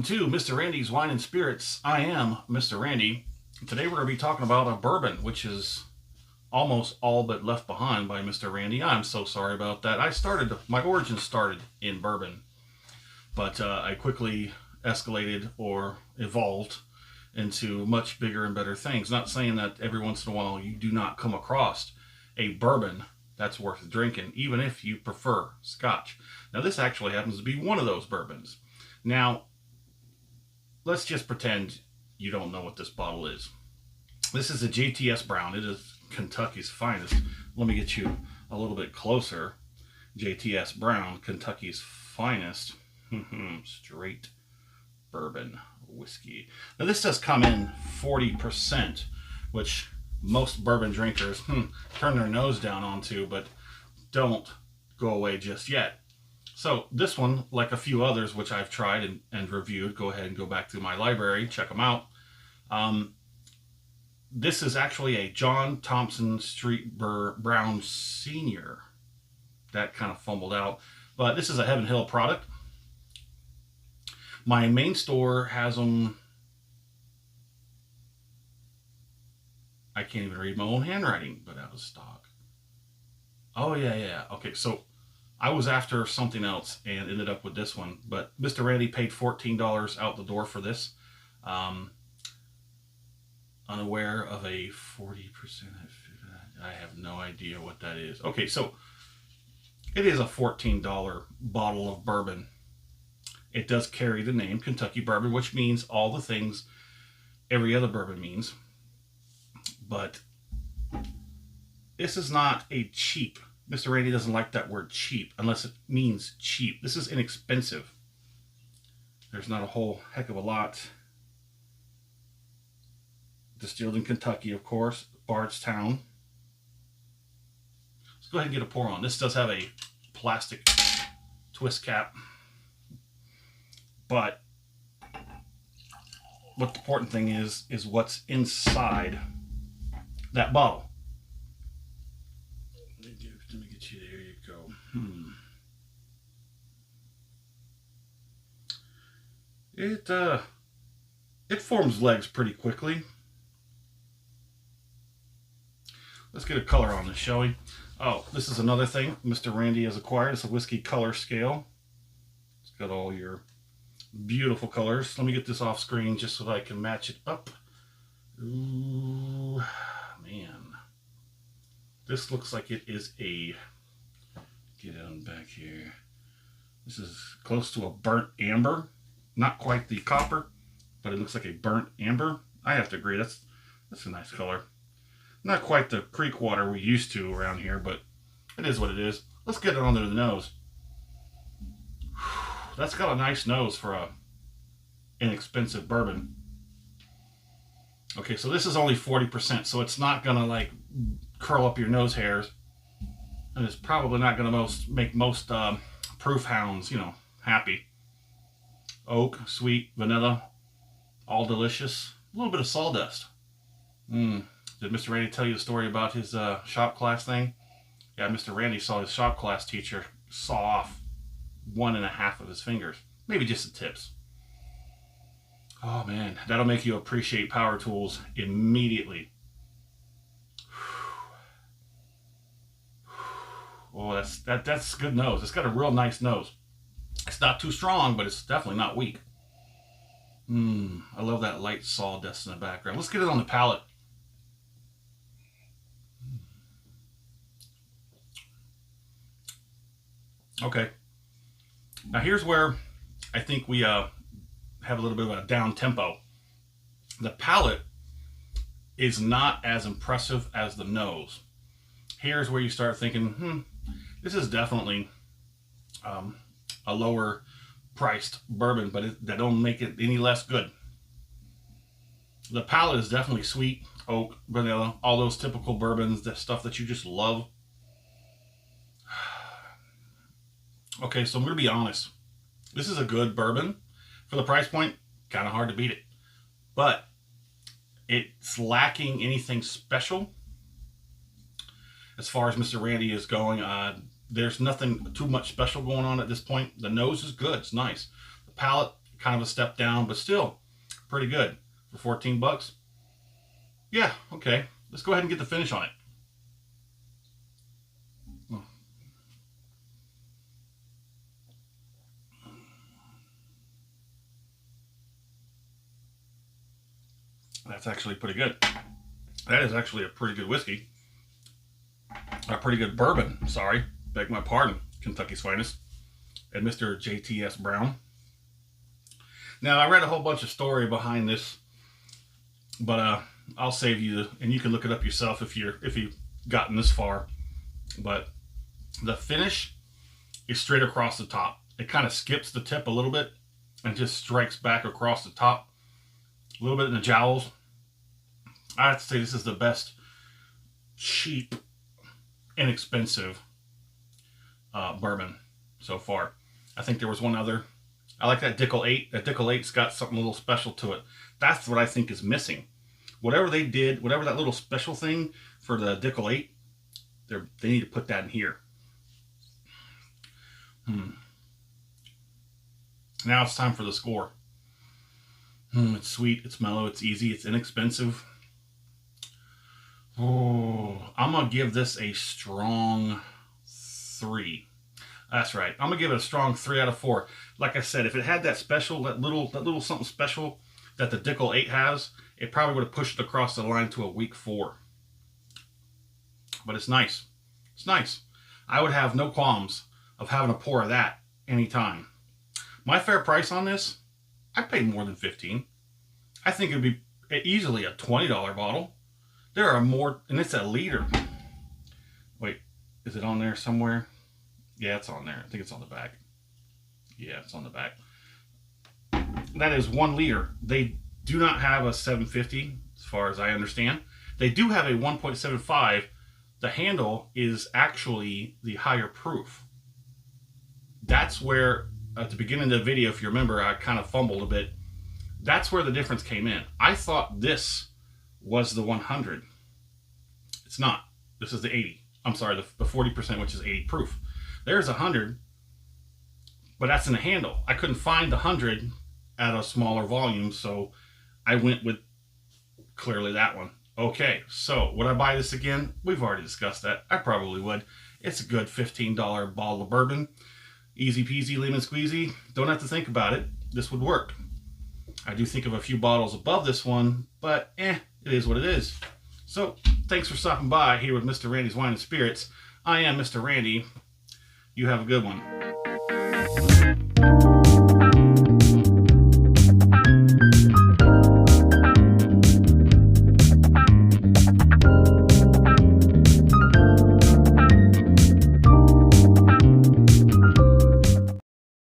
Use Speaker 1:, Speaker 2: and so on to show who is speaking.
Speaker 1: to Mr. Randy's Wine and Spirits. I am Mr. Randy. Today we're going to be talking about a bourbon, which is almost all but left behind by Mr. Randy. I'm so sorry about that. My origin started in bourbon, but I quickly escalated or evolved into much bigger and better things. Not saying that every once in a while you do not come across a bourbon that's worth drinking, even if you prefer scotch. Now this actually happens to be one of those bourbons. Now, let's just pretend you don't know what this bottle is. This is a J.T.S. Brown. It is Kentucky's finest. Let me get you a little bit closer. J.T.S. Brown, Kentucky's finest. Straight bourbon whiskey. Now this does come in 40%, which most bourbon drinkers turn their nose down onto, but don't go away just yet. So this one, like a few others which I've tried and reviewed, go ahead and go back to my library, check them out. This is actually a John Thompson Street Brown Sr. That kind of fumbled out. But this is a Heaven Hill product. My main store has them. I can't even read my own handwriting, but out of stock. Oh, yeah. Okay, so I was after something else and ended up with this one. But Mr. Randy paid $14 out the door for this. Unaware of a 40%. I have no idea what that is. Okay, so it is a $14 bottle of bourbon. It does carry the name Kentucky Bourbon, which means all the things every other bourbon means. But this is not a cheap. Mr. Randy doesn't like that word cheap unless it means cheap. This is inexpensive. There's not a whole heck of a lot. Distilled in Kentucky, of course, Bardstown. Let's go ahead and get a pour on. This does have a plastic twist cap. But what the important thing is what's inside that bottle. Let me get you there. You go. It forms legs pretty quickly. Let's get a color on this, shall we? Oh, this is another thing Mr. Randy has acquired. It's a whiskey color scale. It's got all your beautiful colors. Let me get this off screen just so that I can match it up. Ooh, man. This looks like it is a, get on back here. This is close to a burnt amber. Not quite the copper, but it looks like a burnt amber. I have to agree, that's a nice color. Not quite the creek water we used to around here, but it is what it is. Let's get it under the nose. That's got a nice nose for a inexpensive bourbon. Okay, so this is only 40%, so it's not gonna like curl up your nose hairs, and it's probably not gonna make most proof hounds, happy. Oak, sweet, vanilla, all delicious. A little bit of sawdust. Did Mr. Randy tell you the story about his shop class thing? Yeah, Mr. Randy saw his shop class teacher saw off 1.5 of his fingers. Maybe just the tips. Oh man, that'll make you appreciate power tools immediately. Oh, that's good nose. It's got a real nice nose. It's not too strong, but it's definitely not weak. I love that light sawdust in the background. Let's get it on the palate. Okay. Now here's where I think we have a little bit of a down tempo. The palate is not as impressive as the nose. Here's where you start thinking, this is definitely a lower priced bourbon, but that don't make it any less good. The palate is definitely sweet, oak, vanilla, all those typical bourbons, the stuff that you just love. Okay, so I'm going to be honest. This is a good bourbon. For the price point, kind of hard to beat it. But it's lacking anything special. As far as Mr. Randy is going, there's nothing too much special going on at this point. The nose is good. It's nice. The palate Kind of a step down, but still pretty good for 14 bucks. Yeah, okay. Let's go ahead and get the finish on it. That's actually pretty good. That is actually a pretty good whiskey. A pretty good bourbon, sorry. Beg my pardon, Kentucky's finest. And Mr. J.T.S. Brown. Now, I read a whole bunch of story behind this, but I'll save you, and you can look it up yourself if you've gotten this far. But the finish is straight across the top. It kind of skips the tip a little bit and just strikes back across the top. A little bit in the jowls. I have to say this is the best cheap, inexpensive bourbon so far. I think there was one other. I like that Dickel 8. That Dickel 8's got something a little special to it. That's what I think is missing. Whatever they did, whatever that little special thing for the Dickel 8, they need to put that in here. Now it's time for the score. It's sweet, it's mellow, it's easy, it's inexpensive. Oh, I'm going to give this a strong 3. That's right. I'm going to give it a strong 3 out of 4. Like I said, if it had that special, that little something special that the Dickel 8 has, it probably would have pushed it across the line to a weak 4. But it's nice. It's nice. I would have no qualms of having a pour of that anytime. My fair price on this, I'd pay more than $15. I think it would be easily a $20 bottle. There are more, and it's a liter. Wait, is it on there somewhere? Yeah, it's on there. I think it's on the back. Yeah, it's on the back. That is 1 liter. They do not have a 750, as far as I understand. They do have a 1.75. The handle is actually the higher proof. That's where, at the beginning of the video, if you remember, I kind of fumbled a bit. That's where the difference came in. I thought this was the 100. It's not. This is the 80. I'm sorry, the 40%, which is 80 proof. There's 100, but that's in the handle. I couldn't find the 100 at a smaller volume, so I went with clearly that one. Okay, so would I buy this again? We've already discussed that. I probably would. It's a good $15 bottle of bourbon. Easy peasy, lemon squeezy. Don't have to think about it. This would work. I do think of a few bottles above this one, but it is what it is. So, thanks for stopping by here with Mr. Randy's Wine and Spirits. I am Mr. Randy. You have a good one.